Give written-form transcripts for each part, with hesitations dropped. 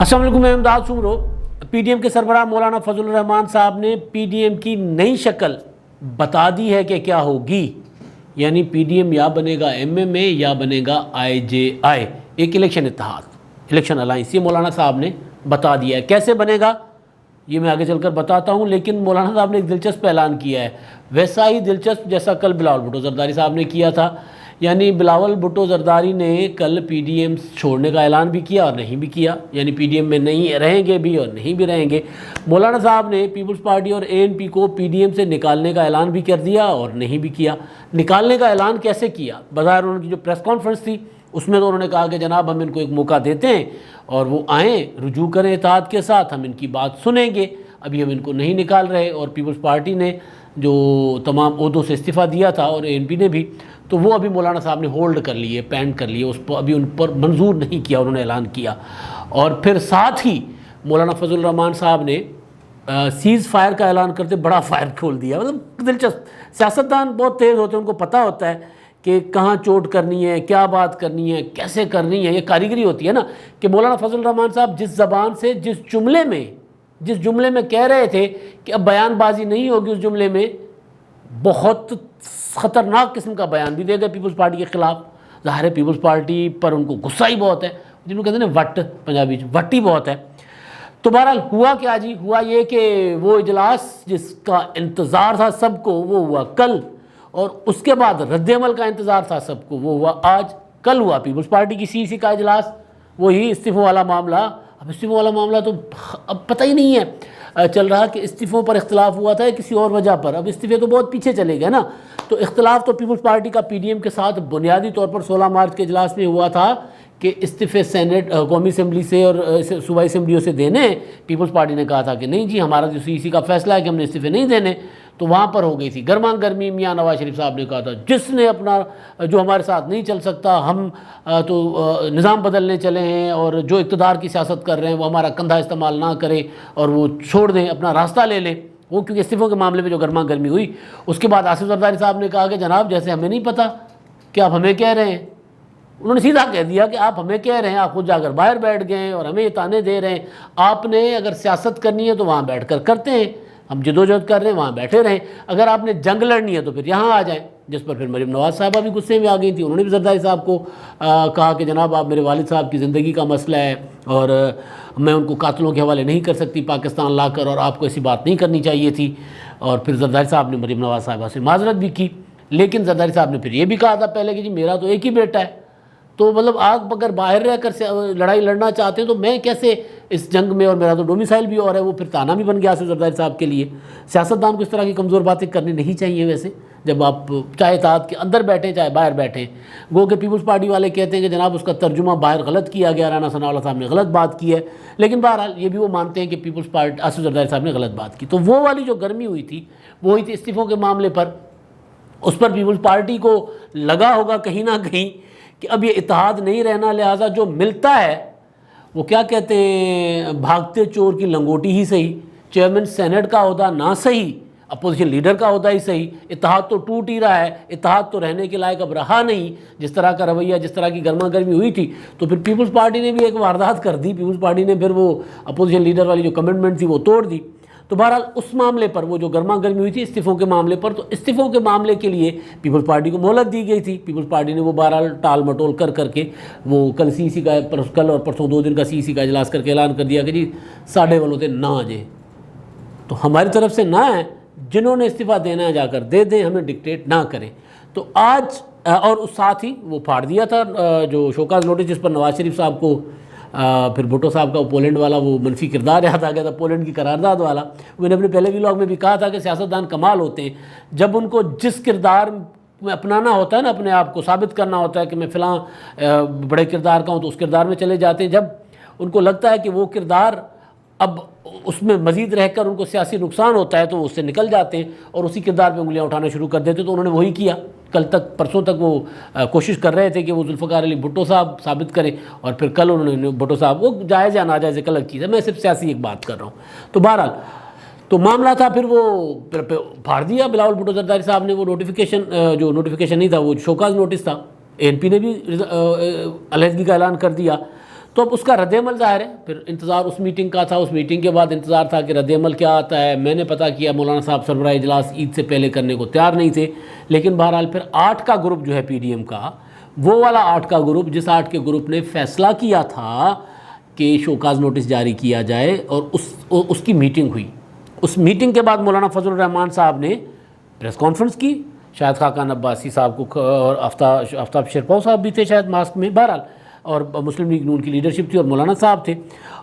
السلام علیکم، میں امداد سمرو۔ پی ڈی ایم کے سربراہ مولانا فضل الرحمان صاحب نے پی ڈی ایم کی نئی شکل بتا دی ہے کہ کیا ہوگی، یعنی پی ڈی ایم یا بنے گا ایم ایم اے یا بنے گا آئی جے آئی، ایک الیکشن اتحاد، الیکشن الائنس۔ یہ مولانا صاحب نے بتا دیا ہے۔ کیسے بنے گا یہ میں آگے چل کر بتاتا ہوں، لیکن مولانا صاحب نے ایک دلچسپ اعلان کیا ہے، ویسا ہی دلچسپ جیسا کل بلاول بھٹو زرداری صاحب نے کیا تھا۔ یعنی بلاول بھٹو زرداری نے کل پی ڈی ایم چھوڑنے کا اعلان بھی کیا اور نہیں بھی کیا، یعنی پی ڈی ایم میں نہیں رہیں گے بھی اور نہیں بھی رہیں گے۔ مولانا صاحب نے پیپلز پارٹی اور اے این پی کو پی ڈی ایم سے نکالنے کا اعلان بھی کر دیا اور نہیں بھی کیا۔ نکالنے کا اعلان کیسے کیا؟ بظاہر انہوں کی جو پریس کانفرنس تھی اس میں تو انہوں نے کہا کہ جناب ہم ان کو ایک موقع دیتے ہیں اور وہ آئیں، رجوع کریں اتحاد کے ساتھ، ہم ان کی بات سنیں گے، ابھی ہم ان کو نہیں نکال رہے۔ اور پیپلز پارٹی نے جو تمام عہدوں سے استعفیٰ دیا تھا اور اے این پی نے بھی، تو وہ ابھی مولانا صاحب نے ہولڈ کر لیے، پینڈ کر لیے، اس پر ابھی ان پر منظور نہیں کیا، انہوں نے اعلان کیا۔ اور پھر ساتھ ہی مولانا فضل الرحمان صاحب نے سیز فائر کا اعلان کرتے بڑا فائر کھول دیا۔ مطلب دلچسپ، سیاستدان بہت تیز ہوتے ہیں، ان کو پتہ ہوتا ہے کہ کہاں چوٹ کرنی ہے، کیا بات کرنی ہے، کیسے کرنی ہے، یہ کاریگری ہوتی ہے نا، کہ مولانا فضل الرحمان صاحب جس زبان سے جس جملے میں کہہ رہے تھے کہ اب بیان بازی نہیں ہوگی، اس جملے میں بہت خطرناک قسم کا بیان بھی دے گا پیپلز پارٹی کے خلاف۔ ظاہر ہے پیپلز پارٹی پر ان کو غصہ ہی بہت ہے، جن کو کہتے ہیں نا وٹ، پنجابی وٹ ہی بہت ہے۔ تو بہرحال ہوا کیا جی؟ ہوا یہ کہ وہ اجلاس جس کا انتظار تھا سب کو وہ ہوا کل، اور اس کے بعد رد عمل کا انتظار تھا سب کو وہ ہوا آج۔ کل ہوا پیپلز پارٹی کی سی سی کا اجلاس، وہی استعفوں والا معاملہ۔ اب استعفوں والا معاملہ تو اب پتہ ہی نہیں ہے چل رہا کہ استعفوں پر اختلاف ہوا تھا یا کسی اور وجہ پر۔ اب استعفے تو بہت پیچھے چلے گئے نا، تو اختلاف تو پیپلز پارٹی کا پی ڈی ایم کے ساتھ بنیادی طور پر 16 مارچ کے اجلاس میں ہوا تھا کہ استعفے سینٹ، قومی اسمبلی سے اور صوبائی اسمبلیوں سے دینے۔ پیپلز پارٹی نے کہا تھا کہ نہیں جی، ہمارا جو سی سی کا فیصلہ ہے کہ ہم نے استعفے نہیں دینے، تو وہاں پر ہو گئی تھی گرما گرمی۔ میاں نواز شریف صاحب نے کہا تھا جس نے اپنا جو ہمارے ساتھ نہیں چل سکتا، ہم تو نظام بدلنے چلے ہیں، اور جو اقتدار کی سیاست کر رہے ہیں وہ ہمارا کندھا استعمال نہ کرے اور وہ چھوڑ دیں، اپنا راستہ لے لیں۔ وہ کیونکہ استعفوں کے معاملے میں جو گرما گرمی ہوئی، اس کے بعد آصف زرداری صاحب نے کہا کہ جناب جیسے ہمیں نہیں پتہ کہ آپ ہمیں کہہ رہے ہیں۔ انہوں نے سیدھا کہہ دیا کہ آپ ہمیں کہہ رہے ہیں، آپ خود جا کر باہر بیٹھ گئے ہیں اور ہمیں یہ تانے دے رہے ہیں۔ آپ نے اگر سیاست کرنی ہے تو وہاں بیٹھ کر کرتے ہیں، ہم جدوجہد کر رہے ہیں وہاں بیٹھے رہیں، اگر آپ نے جنگ لڑنی ہے تو پھر یہاں آ جائیں۔ جس پر پھر مریم نواز صاحبہ بھی غصے میں آ گئی تھی، انہوں نے بھی زرداری صاحب کو کہا کہ جناب آپ میرے والد صاحب کی زندگی کا مسئلہ ہے اور میں ان کو قاتلوں کے حوالے نہیں کر سکتی پاکستان لا کر، اور آپ کو ایسی بات نہیں کرنی چاہیے تھی۔ اور پھر زرداری صاحب نے مریم نواز صاحبہ سے معذرت بھی کی، لیکن زرداری صاحب نے پھر یہ بھی کہا تھا پہلے کہ جی میرا تو ایک ہی بیٹا ہے، تو مطلب آپ اگر باہر رہ کر لڑائی لڑنا چاہتے ہیں تو میں کیسے اس جنگ میں، اور میرا تو ڈومیسائل بھی اور ہے۔ وہ پھر تانا بھی بن گیا آصف زرداری صاحب کے لیے۔ سیاستدان کو اس طرح کی کمزور باتیں کرنی نہیں چاہیے ویسے، جب آپ چاہے اتحاد کے اندر بیٹھیں چاہے باہر بیٹھیں۔ گو کہ پیپلز پارٹی والے کہتے ہیں کہ جناب اس کا ترجمہ باہر غلط کیا گیا، رانا ثناء اللہ صاحب نے غلط بات کی ہے، لیکن بہرحال یہ بھی وہ مانتے ہیں کہ پیپلز پارٹی آصف زرداری صاحب نے غلط بات کی۔ تو وہ والی جو گرمی ہوئی تھی وہ ہوئی تھی استعفوں کے معاملے پر۔ اس پر پیپلز پارٹی کو لگا ہوگا کہیں نہ کہیں کہ اب یہ اتحاد نہیں رہنا، لہٰذا جو ملتا ہے وہ کیا کہتے ہیں، بھاگتے چور کی لنگوٹی ہی صحیح، چیئرمین سینٹ کا عہدہ نہ صحیح، اپوزیشن لیڈر کا عہدہ ہی صحیح، اتحاد تو ٹوٹ ہی رہا ہے، اتحاد تو رہنے کے لائق اب رہا نہیں۔ جس طرح کا رویہ، جس طرح کی گرما گرمی ہوئی تھی، تو پھر پیپلز پارٹی نے بھی ایک واردات کر دی۔ پیپلز پارٹی نے پھر وہ اپوزیشن لیڈر والی جو کمٹمنٹ تھی وہ توڑ دی۔ تو بہرحال اس معاملے پر وہ جو گرما گرمی ہوئی تھی استعفوں کے معاملے پر، تو استعفوں کے معاملے کے لیے پیپلز پارٹی کو مہلت دی گئی تھی۔ پیپلز پارٹی نے وہ بہرحال ٹال مٹول کر کے وہ کل سی سی کا، کل اور پرسوں 2 دن کا سی سی کا اجلاس کر کے اعلان کر دیا کہ جی ساڑھے والوں سے نہ آ جائیں، تو ہماری طرف سے نہ ہے، جنہوں نے استعفیٰ دینا ہے جا کر دے دیں، ہمیں ڈکٹیٹ نہ کریں۔ تو آج اور اس ساتھ ہی وہ پھاڑ دیا تھا جو شوکاز نوٹس، جس پر نواز شریف صاحب کو پھر بھٹو صاحب کا پولینڈ والا وہ منفی کردار یاد آ گیا تھا، پولینڈ کی قرارداد والا۔ میں نے اپنے پہلے ویلاگ میں بھی کہا تھا کہ سیاستدان کمال ہوتے ہیں، جب ان کو جس کردار میں اپنانا ہوتا ہے نا، اپنے آپ کو ثابت کرنا ہوتا ہے کہ میں فلاں بڑے کردار کا ہوں، تو اس کردار میں چلے جاتے ہیں۔ جب ان کو لگتا ہے کہ وہ کردار اب اس میں مزید رہ کر ان کو سیاسی نقصان ہوتا ہے تو وہ اس سے نکل جاتے ہیں اور اسی کردار پہ انگلیاں اٹھانا شروع کر دیتے ہیں۔ تو انہوں نے وہی کیا۔ کل تک، پرسوں تک وہ کوشش کر رہے تھے کہ وہ ذوالفقار علی بھٹو صاحب ثابت کریں، اور پھر کل انہوں نے بھٹو صاحب، وہ جائز یا ناجائز ایک الگ چیز ہے، میں صرف سیاسی ایک بات کر رہا ہوں۔ تو بہرحال تو معاملہ تھا، پھر وہ پھاڑ دیا بلاول بھٹو زرداری صاحب نے وہ نوٹیفیکیشن نہیں تھا، وہ شوکاز نوٹس تھا۔ اے این پی نے بھی علیحدگی کا اعلان کر دیا۔ تو اب اس کا رد عمل ظاہر ہے، پھر انتظار اس میٹنگ کا تھا، اس میٹنگ کے بعد انتظار تھا کہ رد عمل کیا آتا ہے۔ میں نے پتہ کیا مولانا صاحب سربراہ اجلاس عید سے پہلے کرنے کو تیار نہیں تھے، لیکن بہرحال پھر 8 کا گروپ جو ہے پی ڈی ایم کا، وہ والا 8 کا گروپ، جس 8 کے گروپ نے فیصلہ کیا تھا کہ شوکاز نوٹس جاری کیا جائے، اور اس کی میٹنگ ہوئی۔ اس میٹنگ کے بعد مولانا فضل الرحمان صاحب نے پریس کانفرنس کی، شاید خاقان عباسی صاحب کو اور آفتاب شیرپاؤ صاحب بھی تھے شاید ماسک میں، بہرحال، اور مسلم لیگ نون کی لیڈرشپ تھی اور مولانا صاحب تھے،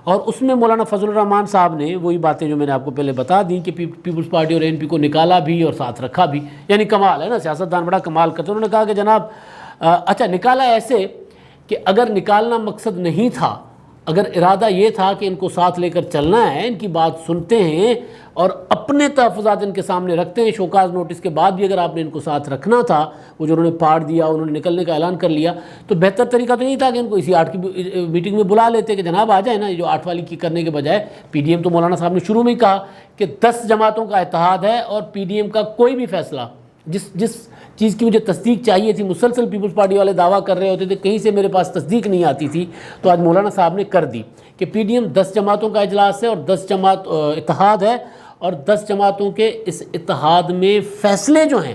اور اس میں مولانا فضل الرحمان صاحب نے وہی باتیں جو میں نے آپ کو پہلے بتا دیں کہ پیپلز پارٹی اور این پی کو نکالا بھی اور ساتھ رکھا بھی، یعنی کمال ہے نا، سیاستدان بڑا کمال کرتے۔ انہوں نے کہا کہ جناب اچھا نکالا ایسے کہ اگر نکالنا مقصد نہیں تھا، اگر ارادہ یہ تھا کہ ان کو ساتھ لے کر چلنا ہے، ان کی بات سنتے ہیں اور اپنے تحفظات ان کے سامنے رکھتے ہیں، شوکاز نوٹس کے بعد بھی اگر آپ نے ان کو ساتھ رکھنا تھا، وہ جو انہوں نے پھاڑ دیا، انہوں نے نکلنے کا اعلان کر لیا، تو بہتر طریقہ تو نہیں تھا کہ ان کو اسی 8 کی میٹنگ میں بلا لیتے کہ جناب آ جائیں نا، جو 8 والی کی کرنے کے بجائے پی ڈی ایم تو مولانا صاحب نے شروع میں ہی کہا کہ 10 جماعتوں کا اتحاد ہے، اور پی ڈی ایم کا کوئی بھی فیصلہ جس چیز کی مجھے تصدیق چاہیے تھی، مسلسل پیپلز پارٹی والے دعویٰ کر رہے ہوتے تھے، کہیں سے میرے پاس تصدیق نہیں آتی تھی، تو آج مولانا صاحب نے کر دی کہ پی ڈی ایم 10 جماعتوں کا اجلاس ہے اور 10 جماعت اتحاد ہے، اور 10 جماعتوں کے اس اتحاد میں فیصلے جو ہیں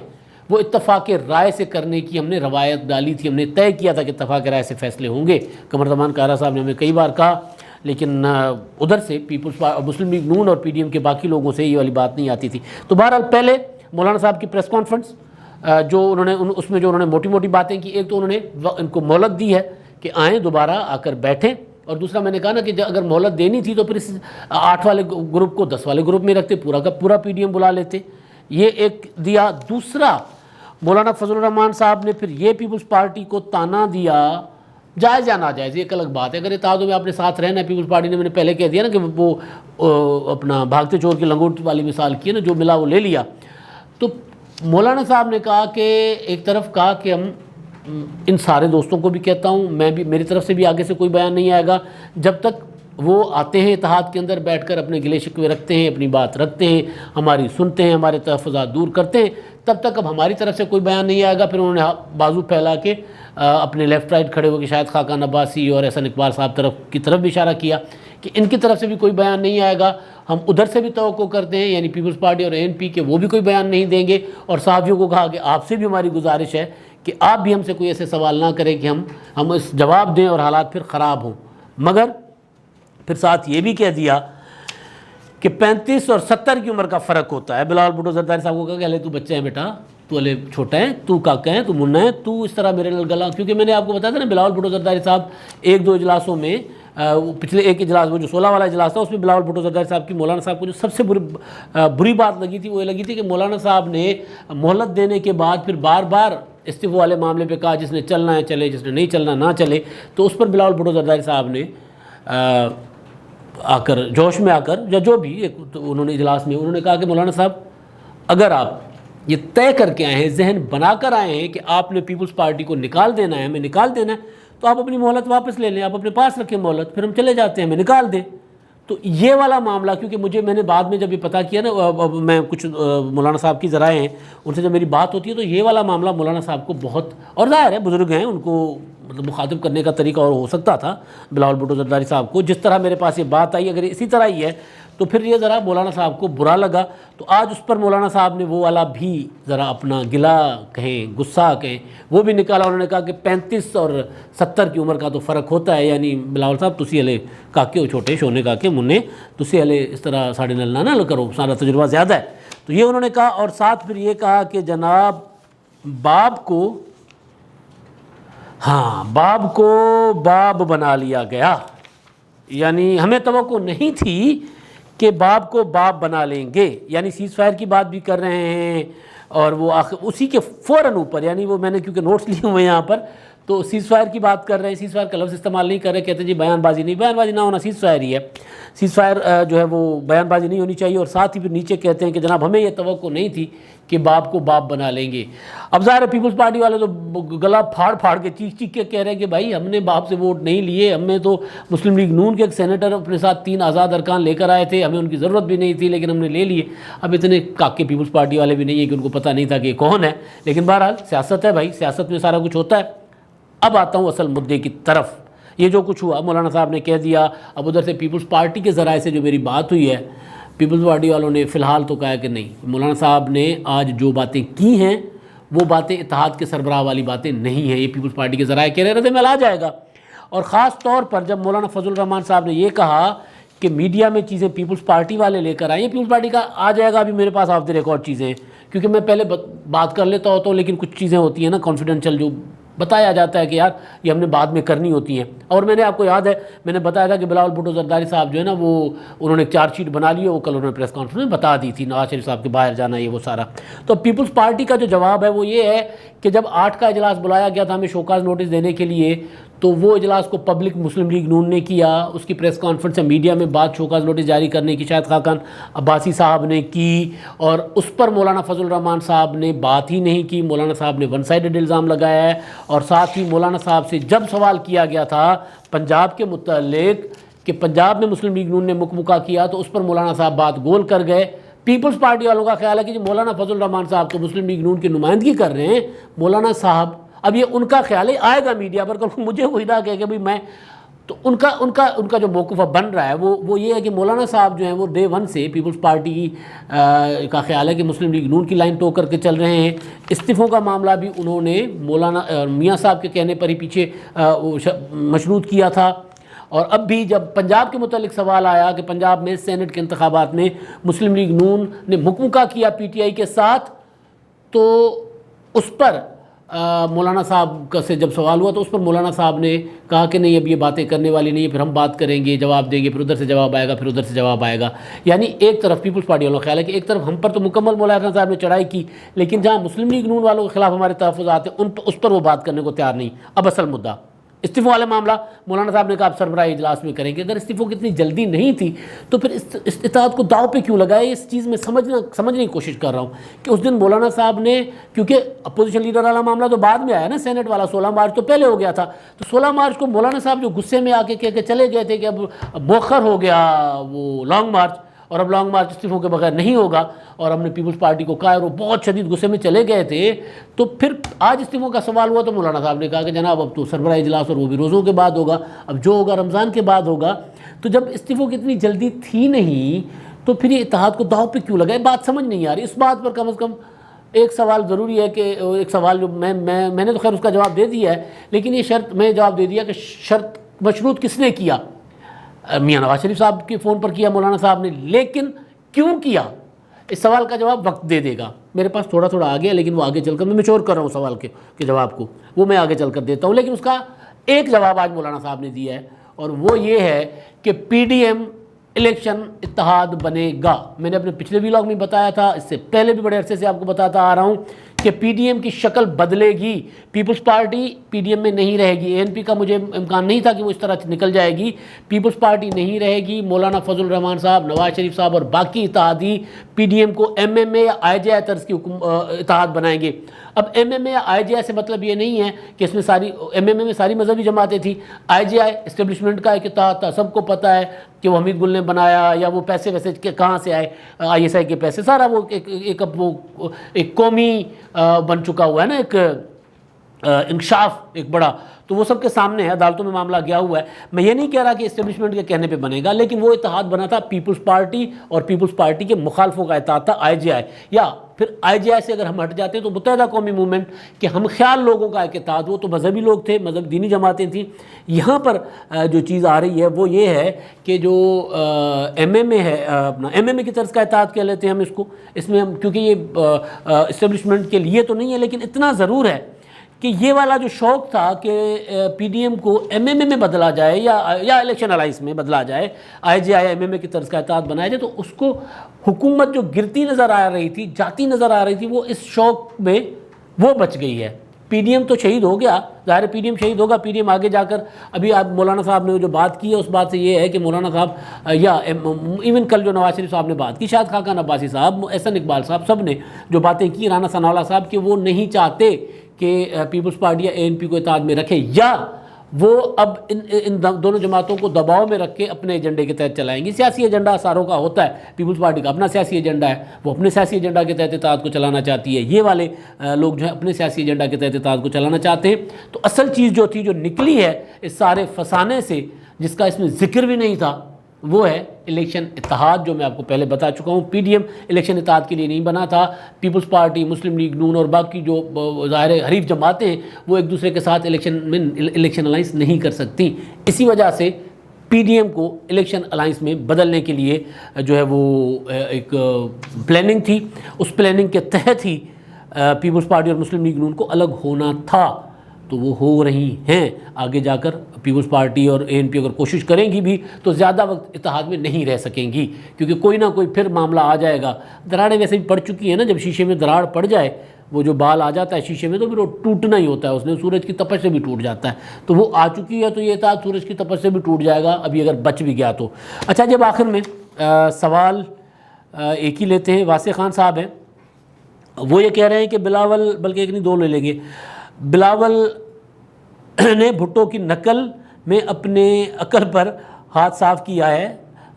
وہ اتفاق رائے سے کرنے کی ہم نے روایت ڈالی تھی، ہم نے طے کیا تھا کہ اتفاق رائے سے فیصلے ہوں گے۔ قمر زمان کارا صاحب نے ہمیں کئی بار کہا، لیکن ادھر سے مسلم لیگ نون اور پی ڈی ایم کے باقی لوگوں سے یہ والی بات نہیں آتی تھی۔ تو بہرحال پہلے مولانا صاحب کی پریس کانفرنس جو انہوں نے اس میں جو انہوں نے موٹی موٹی باتیں کی، ایک تو انہوں نے ان کو مہلت دی ہے کہ آئیں دوبارہ آ کر بیٹھیں، اور دوسرا میں نے کہا نا کہ اگر مہلت دینی تھی تو پھر اس 8 والے گروپ کو 10 والے گروپ میں رکھتے، پورا کا پورا پی ڈی ایم بلا لیتے، یہ ایک دیا۔ دوسرا مولانا فضل الرحمان صاحب نے پھر یہ پیپلز پارٹی کو تانا دیا، جائز یا ناجائز ایک الگ بات ہے، اگر اتحادوں میں آپ نے ساتھ رہنا ہے، پیپلز پارٹی نے میں نے پہلے کہہ دیا نا کہ وہ اپنا بھاگتے چور کی لنگوٹ والی مثال کی ہے نا، جو ملا وہ لے لیا۔ تو مولانا صاحب نے کہا کہ ایک طرف کہا کہ ہم ان سارے دوستوں کو بھی کہتا ہوں، میں بھی، میری طرف سے بھی آگے سے کوئی بیان نہیں آئے گا جب تک وہ آتے ہیں اتحاد کے اندر بیٹھ کر اپنے گلے شکوے رکھتے ہیں، اپنی بات رکھتے ہیں، ہماری سنتے ہیں، ہمارے تحفظات دور کرتے ہیں، تب تک اب ہماری طرف سے کوئی بیان نہیں آئے گا۔ پھر انہوں نے بازو پھیلا کے اپنے لیفٹ رائٹ کھڑے ہو کے شاید خاقان عباسی اور احسن اقبال صاحب کی طرف بھی اشارہ کیا کہ ان کی طرف سے بھی کوئی بیان نہیں آئے گا، ہم ادھر سے بھی توقع کرتے ہیں، یعنی پیپلز پارٹی اور این پی کے وہ بھی کوئی بیان نہیں دیں گے، اور صحافیوں کو کہا کہ آپ سے بھی ہماری گزارش ہے کہ آپ بھی ہم سے کوئی ایسے سوال نہ کریں کہ ہم اس جواب دیں اور حالات پھر خراب ہوں۔ مگر پھر ساتھ یہ بھی کہہ دیا کہ 35 اور 70 کی عمر کا فرق ہوتا ہے۔ بلاول بھٹو زرداری صاحب کو کہا کہ ہلے تو بچہ ہے بیٹا، تو ہلے چھوٹا ہے، تو کاکا ہے، تو منا ہے، تو اس طرح میرے نال گلا، کیونکہ میں نے آپ کو بتایا تھا نا بلاول بھٹو زرداری صاحب 1-2 اجلاسوں میں، پچھلے ایک اجلاس وہ جو 16 والا اجلاس تھا، اس میں بلاول بھٹو زرداری صاحب کی مولانا صاحب کو جو سب سے بری بات لگی تھی، وہ یہ لگی تھی کہ مولانا صاحب نے مہلت دینے کے بعد پھر بار بار استعفے والے معاملے پہ کہا جس نے چلنا ہے چلے، جس نے نہیں چلنا نہ چلے۔ تو اس پر بلاول بھٹو زرداری صاحب نے آ کر جوش میں آ کر یا جو بھی انہوں نے اجلاس میں انہوں نے کہا کہ مولانا صاحب اگر آپ یہ طے کر کے آئے ہیں، ذہن بنا کر آئے ہیں کہ آپ نے پیپلز پارٹی کو نکال دینا ہے، ہمیں نکال دینا ہے، تو آپ اپنی مہلت واپس لے لیں، آپ اپنے پاس رکھیں مہلت، پھر ہم چلے جاتے ہیں، ہمیں نکال دیں۔ تو یہ والا معاملہ، کیونکہ میں نے بعد میں جب یہ پتہ کیا نا، میں کچھ مولانا صاحب کی ذرائع ہیں ان سے جب میری بات ہوتی ہے، تو یہ والا معاملہ مولانا صاحب کو بہت، اور ظاہر ہے بزرگ ہیں، ان کو مطلب مخاطب کرنے کا طریقہ اور ہو سکتا تھا بلاول بھٹو زرداری صاحب کو، جس طرح میرے پاس یہ بات آئی اگر اسی طرح ہی ہے تو پھر یہ ذرا مولانا صاحب کو برا لگا۔ تو آج اس پر مولانا صاحب نے وہ والا بھی ذرا اپنا گلا کہیں، غصہ کہیں، وہ بھی نکالا۔ انہوں نے کہا کہ 35 اور 70 کی عمر کا تو فرق ہوتا ہے، یعنی بلاول صاحب تسی ہلے کاکے ہو، چھوٹے شونے کاکے منے، تسی ہلے اس طرح ساڑھے نل نہ کرو، سارا تجربہ زیادہ ہے۔ تو یہ انہوں نے کہا، اور ساتھ پھر یہ کہا کہ جناب باب کو باب بنا لیا گیا، یعنی ہمیں توقع نہیں تھی کہ باب کو باب بنا لیں گے، یعنی سیز فائر کی بات بھی کر رہے ہیں، اور وہ اسی کے فوراً اوپر، یعنی وہ میں نے کیونکہ نوٹس لیے ہوئے ہیں یہاں پر، تو سیز فائر کی بات کر رہے ہیں، سیز فائر کا لفظ استعمال نہیں کر رہے، کہتے ہیں جی بیان بازی نہیں، بیان بازی نہ ہونا سیز فائر ہی ہے، سیز فائر جو ہے وہ بیان بازی نہیں ہونی چاہیے۔ اور ساتھ ہی پھر نیچے کہتے ہیں کہ جناب ہمیں یہ توقع نہیں تھی کہ باپ کو باپ بنا لیں گے۔ اب ظاہر ہے پیپلز پارٹی والے تو گلا پھاڑ پھاڑ کے چیخ چیخ کے کہہ رہے ہیں کہ بھائی ہم نے باپ سے ووٹ نہیں لیے، ہمیں تو مسلم لیگ نون کے ایک سینیٹر اپنے ساتھ 3 آزاد ارکان لے کر آئے تھے، ہمیں ان کی ضرورت بھی نہیں تھی لیکن ہم نے لے لیے۔ اب اتنے کاکے پیپلز پارٹی والے بھی نہیں ہیں کہ ان کو پتہ نہیں تھا کہ یہ کون ہے، لیکن بہرحال سیاست ہے بھائی، سیاست میں سارا کچھ ہوتا ہے۔ اب آتا ہوں اصل مدعے کی طرف یہ جو کچھ ہوا مولانا صاحب نے کہہ دیا. اب ادھر سے پیپلز پارٹی کے ذرائع سے جو میری بات ہوئی ہے، پیپلز پارٹی والوں نے فی الحال تو کہا کہ نہیں، مولانا صاحب نے آج جو باتیں کی ہیں وہ باتیں اتحاد کے سربراہ والی باتیں نہیں ہیں. یہ پیپلز پارٹی کے ذرائع کہہ رہے رد عمل آ جائے گا. اور خاص طور پر جب مولانا فضل الرحمان صاحب نے یہ کہا کہ میڈیا میں چیزیں پیپلز پارٹی والے لے کر آئیں، پیپلز پارٹی کا آ جائے گا. ابھی میرے پاس آف دی ریکارڈ چیزیں ہیں، کیونکہ میں پہلے بات کر لیتا ہوتا ہوں، لیکن کچھ چیزیں ہوتی ہیں نا کانفیڈینشیل، جو بتایا جاتا ہے کہ یار یہ ہم نے بعد میں کرنی ہوتی ہیں. اور میں نے آپ کو یاد ہے میں نے بتایا تھا کہ بلاول بھٹو زرداری صاحب جو ہے نا وہ انہوں نے ایک چارج شیٹ بنا لی ہے، وہ کل انہوں نے پریس کانفرنس میں بتا دی تھی، نواز شریف صاحب کے باہر جانا یہ وہ سارا. تو پیپلز پارٹی کا جو جواب ہے وہ یہ ہے کہ جب 8 کا اجلاس بلایا گیا تھا ہمیں شوکاز نوٹس دینے کے لیے، تو وہ اجلاس کو پبلک مسلم لیگ نون نے کیا، اس کی پریس کانفرنس سے میڈیا میں بات شوکاز نوٹس جاری کرنے کی شاہد خاقان عباسی صاحب نے کی، اور اس پر مولانا فضل الرحمان صاحب نے بات ہی نہیں کی. مولانا صاحب نے ون سائیڈڈ الزام لگایا ہے. اور ساتھ ہی مولانا صاحب سے جب سوال کیا گیا تھا پنجاب کے متعلق کہ پنجاب میں مسلم لیگ نون نے مکمکا کیا، تو اس پر مولانا صاحب بات گول کر گئے. پیپلز پارٹی والوں کا خیال ہے کہ مولانا فضل الرحمان صاحب تو مسلم لیگ نون کی نمائندگی کر رہے ہیں، مولانا صاحب اب یہ ان کا خیال ہے آئے گا میڈیا پر، مجھے وہی نہ کہے کہ بھائی میں تو ان کا جو موقف بن رہا ہے وہ یہ ہے کہ مولانا صاحب جو ہیں وہ ڈے ون سے پیپلز پارٹی کا خیال ہے کہ مسلم لیگ نون کی لائن ٹو کر کے چل رہے ہیں. استعفوں کا معاملہ بھی انہوں نے مولانا میاں صاحب کے کہنے پر ہی پیچھے مشروط کیا تھا. اور اب بھی جب پنجاب کے متعلق سوال آیا کہ پنجاب میں سینٹ کے انتخابات میں مسلم لیگ نون نے مکمکا کیا پی ٹی آئی کے ساتھ، تو اس پر مولانا صاحب سے جب سوال ہوا تو اس پر مولانا صاحب نے کہا کہ نہیں اب یہ باتیں کرنے والی نہیں ہے، پھر ہم بات کریں گے، جواب دیں گے، پھر ادھر سے جواب آئے گا، پھر ادھر سے جواب آئے گا. یعنی ایک طرف پیپلز پارٹی والوں کا خیال ہے کہ ایک طرف ہم پر تو مکمل مولانا صاحب نے چڑھائی کی، لیکن جہاں مسلم لیگ نون والوں کے خلاف ہمارے تحفظات ہیں اس پر وہ بات کرنے کو تیار نہیں. اب اصل مدعا استعفوں والا معاملہ مولانا صاحب نے کہا آپ سربراہ اجلاس میں کریں گے. اگر استعفوں کی اتنی جلدی نہیں تھی تو پھر اتحاد کو داؤ پہ کیوں لگائے؟ اس چیز میں سمجھنے کی کوشش کر رہا ہوں کہ اس دن مولانا صاحب نے، کیونکہ اپوزیشن لیڈر والا معاملہ تو بعد میں آیا نا، سینٹ والا 16 مارچ تو پہلے ہو گیا تھا، تو 16 مارچ کو مولانا صاحب جو غصے میں آ کے کہہ کے چلے گئے تھے کہ اب مؤخر ہو گیا وہ لانگ مارچ، اور اب لانگ مارچ استعفوں کے بغیر نہیں ہوگا، اور ہم نے پیپلز پارٹی کو کہا اور وہ بہت شدید غصے میں چلے گئے تھے. تو پھر آج استعفوں کا سوال ہوا تو مولانا صاحب نے کہا کہ جناب اب تو سربراہ اجلاس اور وہ بھی روزوں کے بعد ہوگا، اب جو ہوگا رمضان کے بعد ہوگا. تو جب استعفوں کی اتنی جلدی تھی نہیں تو پھر یہ اتحاد کو داؤ پہ کیوں لگائے؟ بات سمجھ نہیں آ رہی. اس بات پر کم از کم ایک سوال ضروری ہے کہ ایک سوال جو میں نے تو خیر اس کا جواب دے دیا ہے، لیکن یہ شرط میں جواب دے دیا کہ شرط مشروط کس نے کیا؟ میاں نواز شریف صاحب کے فون پر کیا مولانا صاحب نے، لیکن کیوں کیا؟ اس سوال کا جواب وقت دے دے گا. میرے پاس تھوڑا آ گیا، لیکن وہ آگے چل کر میں میچور کر رہا ہوں سوال کے جواب کو، وہ میں آگے چل کر دیتا ہوں. لیکن اس کا ایک جواب آج مولانا صاحب نے دیا ہے، اور وہ یہ ہے کہ پی ڈی ایم الیکشن اتحاد بنے گا. میں نے اپنے پچھلے ویلاگ میں بتایا تھا، اس سے پہلے بھی بڑے عرصے سے آپ کو بتاتا آ رہا ہوں کہ پی ڈی ایم کی شکل بدلے گی. Peoples Party P D M میں نہیں رہے گی. اے این پی کا مجھے امکان نہیں تھا کہ وہ اس طرح نکل جائے گی. پیپلز پارٹی نہیں رہے گی. مولانا فضل الرحمان صاحب، نواز شریف صاحب اور باقی اتحادی پی ڈی ایم کو ایم ایم اے یا آئی جے آئی طرز کی اتحاد بنائیں گے. اب ایم ایم اے یا آئی جے آئی سے مطلب یہ نہیں ہے کہ اس میں ساری ایم ایم اے میں ساری مذہبی جماعتیں تھیں. آئی جے آئی اسٹیبلشمنٹ کا ایک اتحاد تھا، سب کو پتہ ہے کہ وہ حمید گل نے بنایا، یا وہ پیسے ویسے کہاں سے آئے، آئی ایس آئی کے پیسے، سارا وہ ایک قومی بن چکا ہوا ہے نا، ایک انکشاف ایک بڑا، تو وہ سب کے سامنے ہے، عدالتوں میں معاملہ گیا ہوا ہے. میں یہ نہیں کہہ رہا کہ اسٹیبلشمنٹ کے کہنے پہ بنے گا، لیکن وہ اتحاد بنا تھا پیپلز پارٹی اور پیپلز پارٹی کے مخالفوں کا اتحاد تھا آئی جے آئی. یا پھر آئی جے آئی سے اگر ہم ہٹ جاتے ہیں تو متحدہ قومی موومنٹ کہ ہم خیال لوگوں کا ایک اتحاد، وہ تو مذہبی لوگ تھے، مذہب دینی جماعتیں تھیں. یہاں پر جو چیز آ رہی ہے وہ یہ ہے کہ جو ایم ایم اے ہے، اپنا ایم ایم اے کی طرز کا اتحاد کہہ لیتے ہیں ہم اس کو، اس میں ہم کیونکہ یہ اسٹیبلشمنٹ کے لیے تو نہیں ہے، لیکن اتنا ضرور ہے کہ یہ والا جو شوق تھا کہ پی ڈی ایم کو ایم ایم اے میں بدلا جائے یا الیکشن الائنس میں بدلا جائے، آئی جے آئی ایم ایم اے کی طرز کا اتحاد بنایا جائے، تو اس کو حکومت جو گرتی نظر آ رہی تھی، جاتی نظر آ رہی تھی، وہ اس شوق میں وہ بچ گئی ہے. پی ڈی ایم تو شہید ہو گیا، ظاہر پی ڈی ایم شہید ہوگا. پی ڈی ایم آگے جا کر ابھی آپ مولانا صاحب نے جو بات کی ہے اس بات سے یہ ہے کہ مولانا صاحب یا ایون کل جو نواز شریف صاحب نے بات کی، شاہد خاقان عباسی صاحب، احسن اقبال صاحب، سب نے جو باتیں کی، رانا ثناء اللہ صاحب، کہ وہ نہیں چاہتے کہ پیپلز پارٹی یا اے این پی کو اتحاد میں رکھے، یا وہ اب ان دونوں جماعتوں کو دباؤ میں رکھ کے اپنے ایجنڈے کے تحت چلائیں گی. سیاسی ایجنڈا ساروں کا ہوتا ہے, پیپلز پارٹی کا اپنا سیاسی ایجنڈا ہے, وہ اپنے سیاسی ایجنڈا کے تحت اتحاد کو چلانا چاہتی ہے, یہ والے لوگ جو ہیں اپنے سیاسی ایجنڈا کے تحت اتحاد کو چلانا چاہتے ہیں. تو اصل چیز جو تھی, جو نکلی ہے اس سارے فسانے سے, جس کا اس میں ذکر بھی نہیں تھا, وہ ہے الیکشن اتحاد, جو میں آپ کو پہلے بتا چکا ہوں. پی ڈی ایم الیکشن اتحاد کے لیے نہیں بنا تھا. پیپلز پارٹی, مسلم لیگ نون اور باقی جو ظاہر حریف جماعتیں ہیں وہ ایک دوسرے کے ساتھ الیکشن الائنس نہیں کر سکتی. اسی وجہ سے پی ڈی ایم کو الیکشن الائنس میں بدلنے کے لیے جو ہے وہ ایک پلاننگ تھی. اس پلاننگ کے تحت ہی پیپلز پارٹی اور مسلم لیگ نون کو الگ ہونا تھا. تو وہ ہو رہی ہیں. آگے جا کر پیپلز پارٹی اور اے این پی اگر کوشش کریں گی بھی تو زیادہ وقت اتحاد میں نہیں رہ سکیں گی, کیونکہ کوئی نہ کوئی پھر معاملہ آ جائے گا. دراڑیں ویسے بھی پڑ چکی ہیں نا, جب شیشے میں دراڑ پڑ جائے, وہ جو بال آ جاتا ہے شیشے میں, تو پھر وہ ٹوٹنا ہی ہوتا ہے. اس نے سورج کی تپش سے بھی ٹوٹ جاتا ہے. تو وہ آ چکی ہے, تو یہ اتحاد سورج کی تپش سے بھی ٹوٹ جائے گا, ابھی اگر بچ بھی گیا تو. اچھا, جب آخر میں سوال ایک ہی لیتے ہیں. واسع خان صاحب ہیں, وہ یہ کہہ رہے ہیں کہ بلاول, بلکہ ایک نہیں دو لے لیں گے, بلاول نے بھٹو کی نقل میں اپنے عقل پر ہاتھ صاف کیا ہے.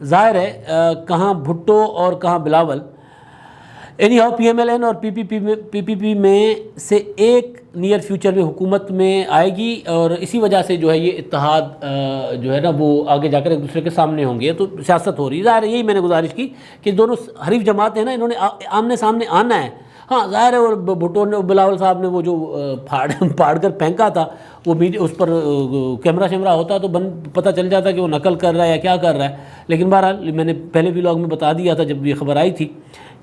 ظاہر ہے کہاں بھٹو اور کہاں Bilawal. Anyhow P M L N اور پی پی پی میں سے ایک نیئر فیوچر میں حکومت میں آئے گی, اور اسی وجہ سے جو ہے یہ اتحاد جو ہے نا وہ آگے جا کر ایک دوسرے کے سامنے ہوں گے. تو سیاست ہو رہی ہے. ظاہر ہے یہی میں نے گزارش کی کہ دونوں حریف جماعتیں ہیں نا, انہوں نے آمنے سامنے آنا ہے. ہاں ظاہر ہے, اور بھٹو نے, بلاول صاحب نے وہ جو پھاڑ کر پھینکا تھا, وہ اس پر کیمرہ شیمرہ ہوتا تو پتہ چل جاتا کہ وہ نقل کر رہا ہے یا کیا کر رہا ہے. لیکن بہرحال میں نے پہلے ولاگ میں بتا دیا تھا جب یہ خبر آئی تھی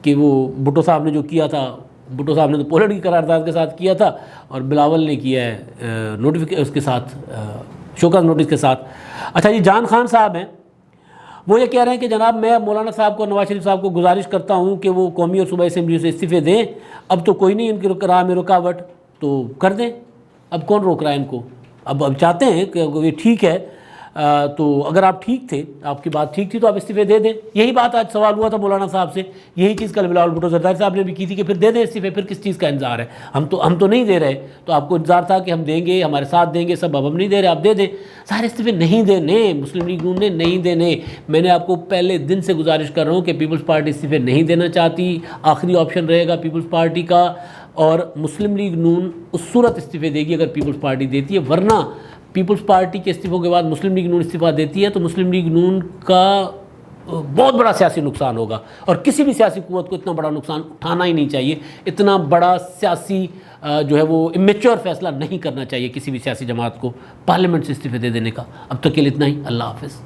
کہ وہ بھٹو صاحب نے جو کیا تھا, بھٹو صاحب نے تو پولینڈ کی قرارداد کے ساتھ کیا تھا, اور بلاول نے کیا ہے اس کے ساتھ شوکاز نوٹس کے ساتھ. اچھا جی, جان خان صاحب ہیں, وہ یہ کہہ رہے ہیں کہ جناب میں مولانا صاحب کو, نواز شریف صاحب کو گزارش کرتا ہوں کہ وہ قومی اور صوبائی اسمبلیوں سے استعفے دیں. اب تو کوئی نہیں ان کی راہ میں رکاوٹ, تو کر دیں. اب کون روک رہا ہے ان کو؟ اب چاہتے ہیں کہ یہ ٹھیک ہے, تو اگر آپ ٹھیک تھے, آپ کی بات ٹھیک تھی, تو آپ استعفے دے دیں. یہی بات آج سوال ہوا تھا مولانا صاحب سے, یہی چیز کل بلاول بھٹو زرداری صاحب نے بھی کی تھی کہ پھر دے دیں استعفے, پھر کس چیز کا انتظار ہے؟ ہم تو نہیں دے رہے, تو آپ کو انتظار تھا کہ ہم دیں گے, ہمارے ساتھ دیں گے سب, اب ہم نہیں دے رہے, آپ دے دیں. سارے استعفے نہیں دینے, مسلم لیگ نون نے نہیں دینے. میں نے آپ کو پہلے دن سے گزارش کر رہا ہوں کہ پیپلز پارٹی استعفے نہیں دینا چاہتی, آخری آپشن رہے گا پیپلز پارٹی کا, اور مسلم لیگ نون اس صورت استعفے دے گی اگر پیپلز پارٹی دیتی ہے. ورنہ پیپلز پارٹی کے استعفوں کے بعد مسلم لیگ نون استعفیٰ دیتی ہے تو مسلم لیگ نون کا بہت بڑا سیاسی نقصان ہوگا, اور کسی بھی سیاسی قوت کو اتنا بڑا نقصان اٹھانا ہی نہیں چاہیے. اتنا بڑا سیاسی جو ہے وہ امیچور فیصلہ نہیں کرنا چاہیے کسی بھی سیاسی جماعت کو پارلیمنٹ سے استعفے دے دینے کا. اب تک کے لیے اتنا ہی. اللہ حافظ.